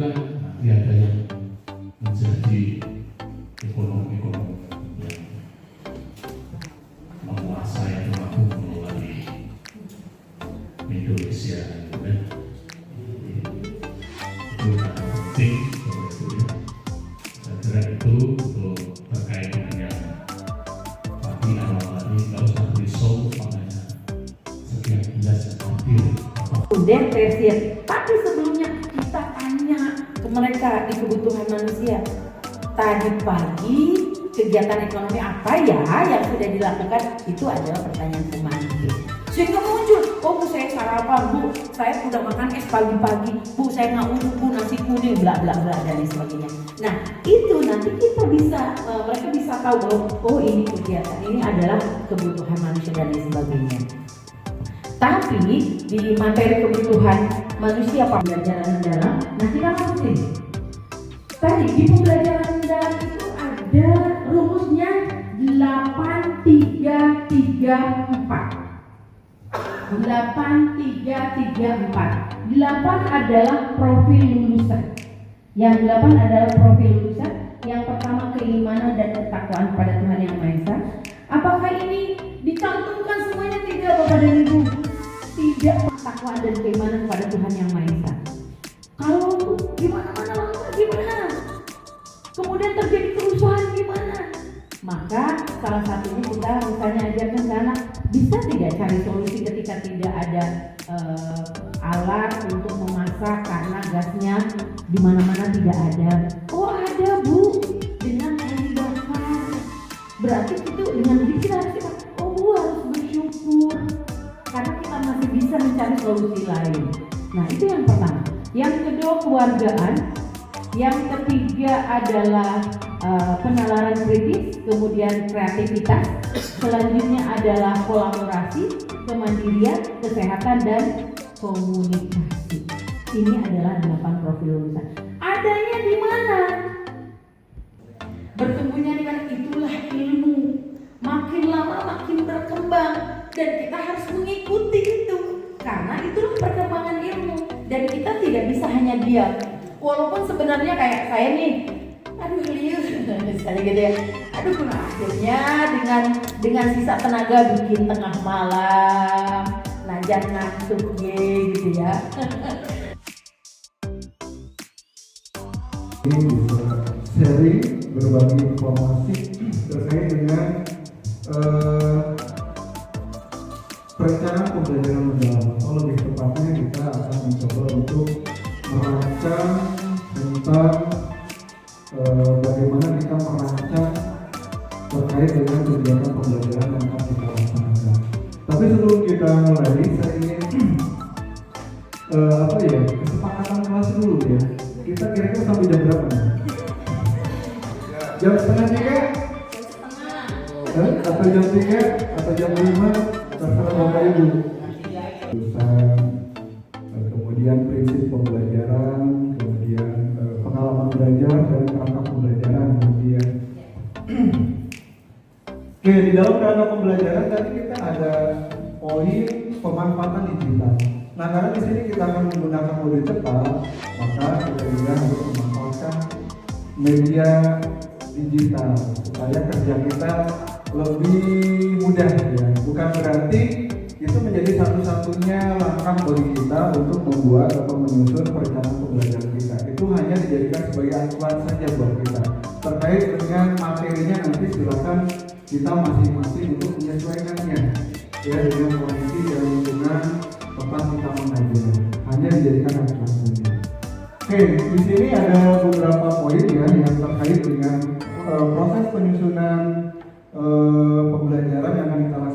kan nanti ada yang menjadi ekonomi yang menguasai atau mampu mengelola di Indonesia, gitu kan? Itu sangat penting, itu ya. Saya kira itu untuk terkait dengan yang tadi awal tadi nggak usah risau makanya sekian jelas dan adil. Kemudian versi, tapi sebelumnya kita tanya ke mereka di kebutuhan manusia. Tadi pagi kegiatan ekonomi apa ya yang sudah dilakukan, itu adalah pertanyaan semantik. Sehingga muncul, oh Bu saya sarapan, Bu saya udah makan es pagi-pagi, Bu saya nggak uduk, Bu nasi kuning, bla bla bla dan lain sebagainya. Nah itu nanti kita bisa, mereka bisa tahu bahwa oh ini kegiatan, ini adalah kebutuhan manusia dan lain sebagainya. Tapi di materi kebutuhan manusia pembelajaran mendalam, nah kita langsung tadi di pembelajaran mendalam itu ada rumusnya 8334. 8334. 8 adalah profil lulusan. Yang 8 adalah profil lulusan. Yang pertama keimanan dan ketakwaan kepada Tuhan Yang Maha Esa. Apakah ini dicantumkan semuanya? Tidak, Bapak dan Ibu. Tidak, ketakwaan dan keimanan kepada Tuhan Yang Maha Esa. Kalau gimana-mana langkah gimana? Kemudian terjadi kerusuhan gimana? Maka salah satunya kita misalnya ajarkan ke anak, bisa tidak cari solusi ketika tidak ada alat untuk memasak karena gasnya di mana-mana tidak ada. Oh ada Bu, dengan kayu bakar. Berarti itu dengan begitu kita harus oh Bu harus bersyukur karena kita masih bisa mencari solusi lain. Nah itu yang pertama. Yang kedua keluargaan. Yang ketiga adalah penalaran kritis, kemudian kreativitas. Selanjutnya adalah kolaborasi, kemandirian, kesehatan, dan komunikasi. Ini adalah 8 profil lulusan. Adanya di mana? Bertumbuhnya di mana? Itulah ilmu. Makin lama makin berkembang dan kita harus mengikuti itu karena itulah perkembangan ilmu dan kita tidak bisa hanya diam. Walaupun sebenarnya kayak saya nih, aduh lius, misalnya gitu ya, aduh kuna akhirnya dengan sisa tenaga bikin tengah malam, najan ngantuk gitu ya. Ini bisa sharing, berbagi informasi terkait dengan perencanaan pembelajaran mendalam. Atau lebih tepatnya kita akan mencoba untuk merancang tentang bagaimana kita merancang terkait dengan kegiatan pembelajaran yang akan kita laksanakan. Tapi sebelum kita mulai, saya ingin kesepakatan kelas dulu ya. Kita kira-kira sampai jam berapa nih? Jam setengah 3? Atau jam 3? Atau jam 5? Terserah Bapak Ibu. Kemudian prinsip pembelajaran, kemudian pengalaman belajar dan kerangka pembelajaran kemudian. Oke, di dalam kerangka pembelajaran tadi kita ada poin pemanfaatan digital. Nah, karena di sini kita akan menggunakan mode cepat, maka kita juga harus memanfaatkan media digital supaya kerja kita lebih mudah ya. Bukan berarti itu menjadi satu-satunya langkah bagi kita untuk membuat atau menyusun perencanaan pembelajaran kita. Itu hanya dijadikan sebagai acuan saja buat kita. Terkait dengan materinya nanti silakan kita masing-masing untuk menyesuaikannya ya dengan kondisi dan lingkungan tempat kita mengajar. Hanya dijadikan acuan saja. Oke, di sini ada beberapa poin ya yang terkait dengan proses penyusunan pembelajaran yang akan kita lakukan.